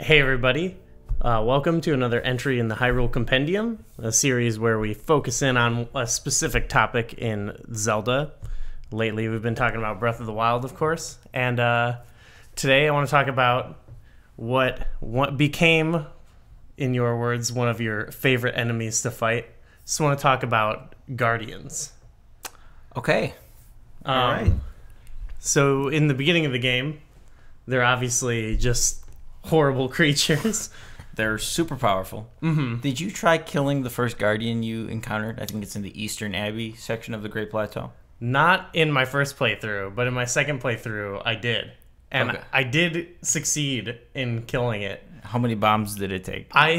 Hey everybody, welcome to another entry in the Hyrule Compendium, a series where we focus in on a specific topic in Zelda. Lately we've been talking about Breath of the Wild, of course, and today I want to talk about what became, in your words, one of your favorite enemies to fight. Just want to talk about Guardians. Okay. All right. So in the beginning of the game, they're obviously just horrible creatures. They're super powerful. Mm-hmm. Did you try killing the first Guardian you encountered? I think it's in the Eastern Abbey section of the Great Plateau. Not in my first playthrough, but in my second playthrough, I did. And Okay. I did succeed in killing it. How many bombs did it take? I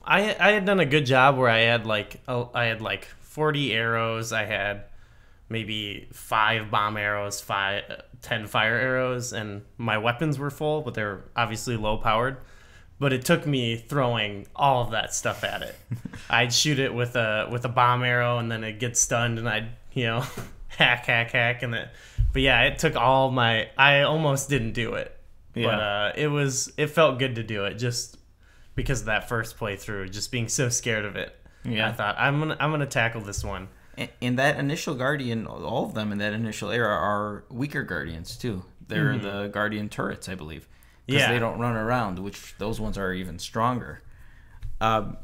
had done a good job where I had like 40 arrows. I had maybe 5 bomb arrows, 10 fire arrows, and my weapons were full, but they're obviously low powered. But it took me throwing all of that stuff at it. I'd shoot it with a bomb arrow, and then it gets stunned, and I'd hack, and then. But yeah, it took all my. I almost didn't do it, Yeah. but it felt good to do it just because of that first playthrough, just being so scared of it. Yeah. I thought I'm gonna tackle this one. In that initial Guardian, all of them in that initial era are weaker Guardians, too. They're the Guardian turrets, I believe. Because they don't run around, which those ones are even stronger. So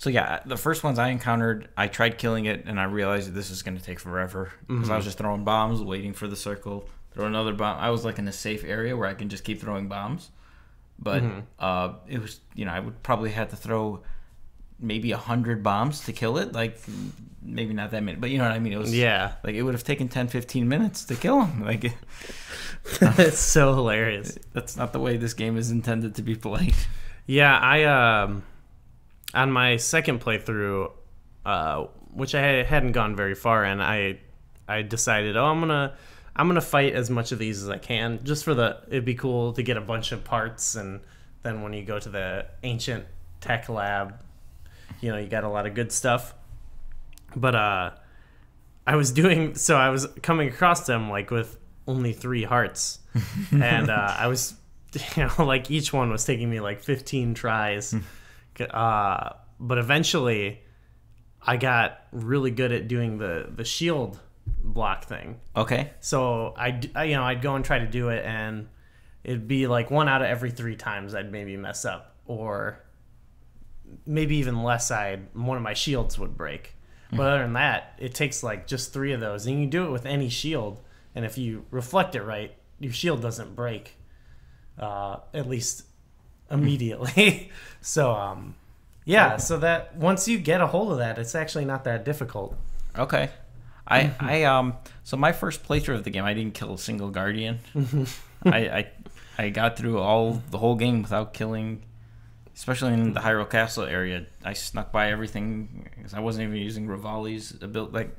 yeah, the first ones I encountered, I tried killing it, and I realized that this was going to take forever. Because I was just throwing bombs, waiting for the circle, throw another bomb. I was like in a safe area where I can just keep throwing bombs. But it was, I would probably have to throw maybe 100 bombs to kill it. Like, maybe not that many, but you know what I mean? It was, like, it would have taken 10-15 minutes to kill him. Like, it's so hilarious. That's not the way this game is intended to be played. Yeah, I on my second playthrough, which I hadn't gone very far in, I decided, I'm gonna fight as much of these as I can, just for it'd be cool to get a bunch of parts, and then when you go to the ancient tech lab, you got a lot of good stuff. But I was coming across them like with only 3 hearts, and I was, like each one was taking me like 15 tries. But eventually, I got really good at doing the shield block thing. Okay. So I'd go and try to do it, and it'd be like 1 out of every 3 times I'd maybe mess up, or maybe even less. One of my shields would break. But other than that, it takes like just 3 of those, and you can do it with any shield. And if you reflect it right, your shield doesn't break, at least immediately. So so that once you get a hold of that, it's actually not that difficult. Okay. So my first playthrough of the game, I didn't kill a single Guardian. I got through the whole game without killing. Especially in the Hyrule Castle area, I snuck by everything because I wasn't even using Rivali's ability.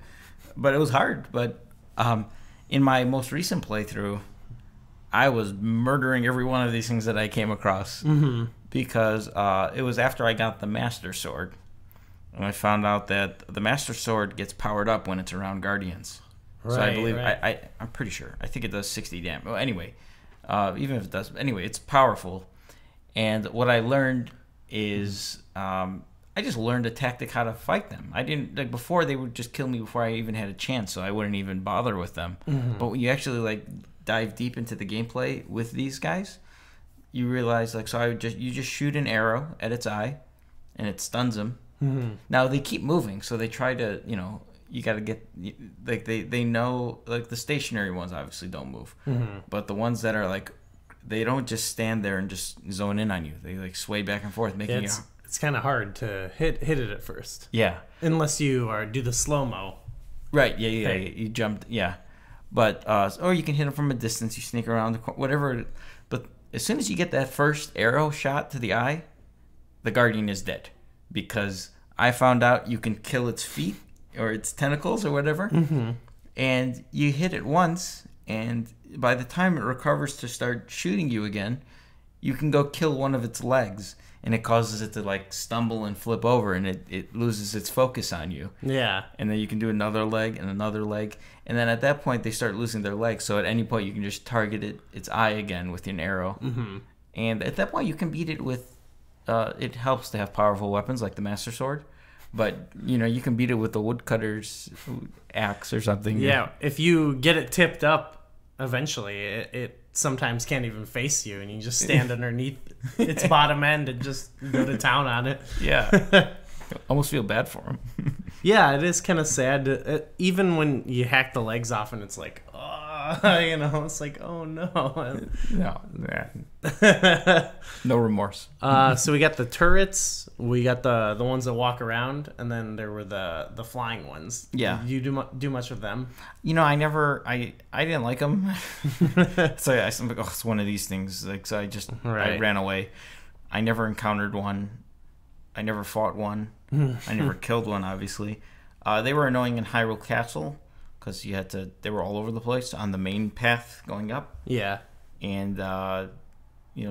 But it was hard. But in my most recent playthrough, I was murdering every one of these things that I came across because it was after I got the Master Sword, and I found out that the Master Sword gets powered up when it's around Guardians. Right, so I believe right. I'm pretty sure. I think it does 60 damage. Well, anyway, even if it does, anyway, it's powerful. And what I learned is I just learned a tactic how to fight them. I didn't before they would just kill me before I even had a chance, so I wouldn't even bother with them. But when you actually dive deep into the gameplay with these guys, you realize you just shoot an arrow at its eye, and it stuns them. Now they keep moving, so they try to you got to get they know the stationary ones obviously don't move, but the ones that are they don't just stand there and just zone in on you. They sway back and forth, making it's kind of hard to hit it at first. Yeah, unless you do the slow mo. Right. Yeah. You jumped. Yeah, but or you can hit them from a distance. You sneak around the whatever. But as soon as you get that first arrow shot to the eye, the Guardian is dead, because I found out you can kill its feet or its tentacles or whatever, and you hit it once. And by the time it recovers to start shooting you again, you can go kill one of its legs, and it causes it to stumble and flip over, and it loses its focus on you. Yeah. And then you can do another leg and another leg, and then at that point they start losing their legs. So at any point you can just target its eye again with an arrow, And at that point, you can beat it with. It helps to have powerful weapons like the Master Sword, but you can beat it with the woodcutter's axe or something. Yeah, if you get it tipped up, eventually it sometimes can't even face you, and you just stand underneath its bottom end and just go to town on it. Yeah. Almost feel bad for him. Yeah, it is kind of sad. Even when you hack the legs off and it's like, oh, it's like, oh no. No, yeah. No remorse. So we got the turrets, we got the ones that walk around, and then there were the flying ones. Yeah. Did you do much with them? I didn't like them. So I'm like, it's one of these things. Like, so I ran away. I never encountered one. I never fought one. I never killed one, obviously. They were annoying in Hyrule Castle because they were all over the place on the main path going up. Yeah. And,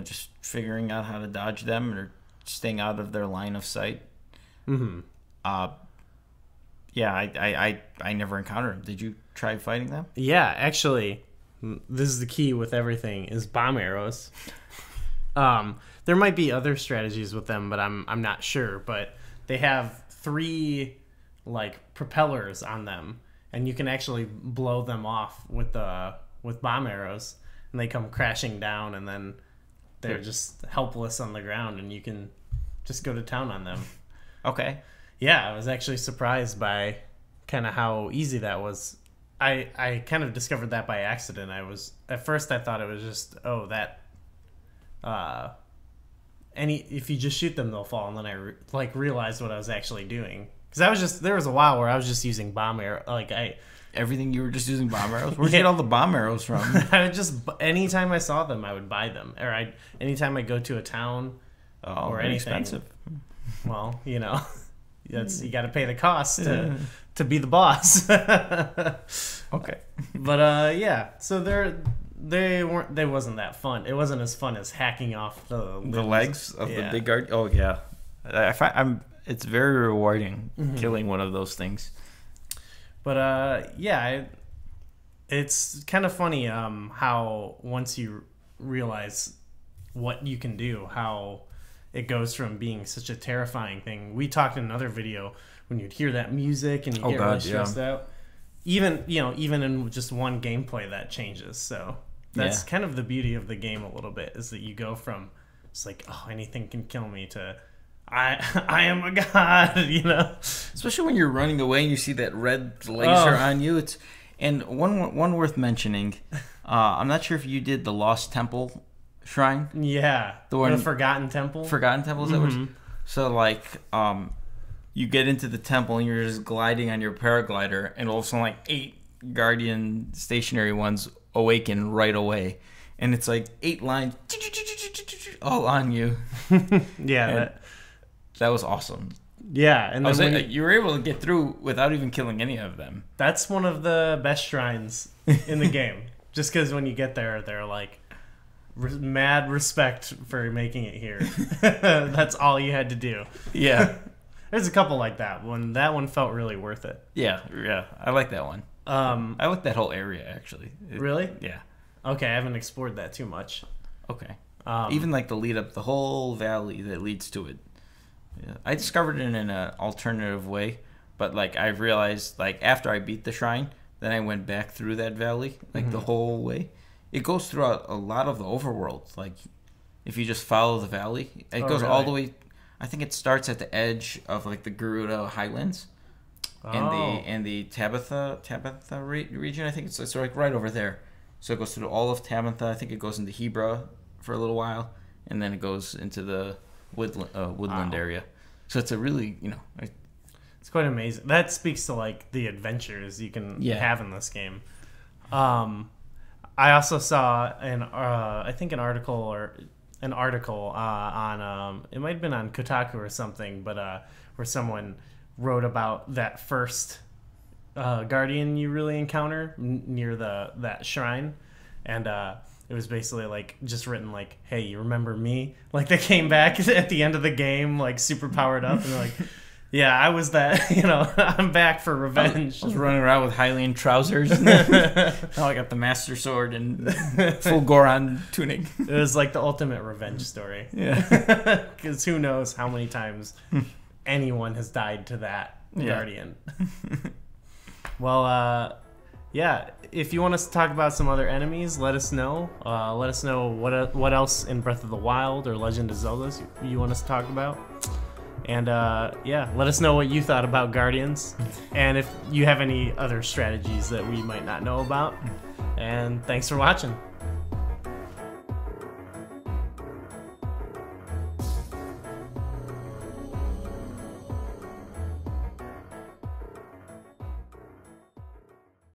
just figuring out how to dodge them or staying out of their line of sight. Mm-hmm. Yeah, I never encountered them. Did you try fighting them? Yeah, actually, this is the key with everything, is bomb arrows. There might be other strategies with them, but I'm not sure. But they have 3 propellers on them, and you can actually blow them off with bomb arrows, and they come crashing down, and then they're just helpless on the ground, and you can just go to town on them. Okay. Yeah, I was actually surprised by kind of how easy that was. I kind of discovered that by accident. At first I thought it was just if you just shoot them, they'll fall. And then I realized what I was actually doing, because there was a while where I was just using bomb arrow. Everything, you were just using bomb arrows. Where'd you get all the bomb arrows from? I would just, anytime I saw them, I would buy them. Or anytime I go to a town or anything. Expensive. Well, you got to pay the cost to be the boss. Okay. But yeah, so they wasn't that fun. It wasn't as fun as hacking off the legs of the big guard. Oh yeah, it's very rewarding killing one of those things. But yeah, it's kind of funny how once you realize what you can do, how it goes from being such a terrifying thing. We talked in another video when you'd hear that music and you get really stressed out. Even in just one gameplay that changes. So that's kind of the beauty of the game a little bit, is that you go from it's like, oh, anything can kill me, to I am a god, Especially when you're running away and you see that red laser on you. And one worth mentioning. I'm not sure if you did the Lost Temple shrine. Yeah, the Forgotten Temple. Forgotten Temple, is that what? So you get into the temple and you're just gliding on your paraglider, and all of a sudden 8 guardian stationary ones awaken right away, and it's 8 lines all on you. Yeah, that was awesome. Yeah, and then you were able to get through without even killing any of them. That's one of the best shrines in the game. Just because when you get there, they're mad respect for making it here. That's all you had to do. Yeah. There's a couple like that. That one felt really worth it. Yeah. I like that one. I like that whole area, actually. Really? Yeah. Okay, I haven't explored that too much. Okay. Even the lead up, the whole valley that leads to it. Yeah. I discovered it in an alternative way, but I realized after I beat the shrine, then I went back through that valley the whole way. It goes throughout a lot of the overworld. If you just follow the valley, it goes all the way. I think it starts at the edge of the Gerudo Highlands, and the Tabitha region. I think it's right over there. So it goes through all of Tabitha. I think it goes into Hebra for a little while, and then it goes into the woodland area. So it's a really it's quite amazing. That speaks to the adventures you can have in this game. I also saw an article on it might have been on Kotaku or something, but where someone wrote about that first guardian you really encounter near that shrine, and it was basically just written hey, you remember me? They came back at the end of the game super powered up, and they're Yeah, I was that. I'm back for revenge. I was running around with Hylian trousers. Now I got the Master Sword and full Goron tunic. It was like the ultimate revenge story. Yeah. Because who knows how many times anyone has died to that Guardian. Well, yeah. If you want us to talk about some other enemies, let us know. Let us know what else in Breath of the Wild or Legend of Zelda you want us to talk about. And yeah, let us know what you thought about Guardians, and if you have any other strategies that we might not know about. And thanks for watching.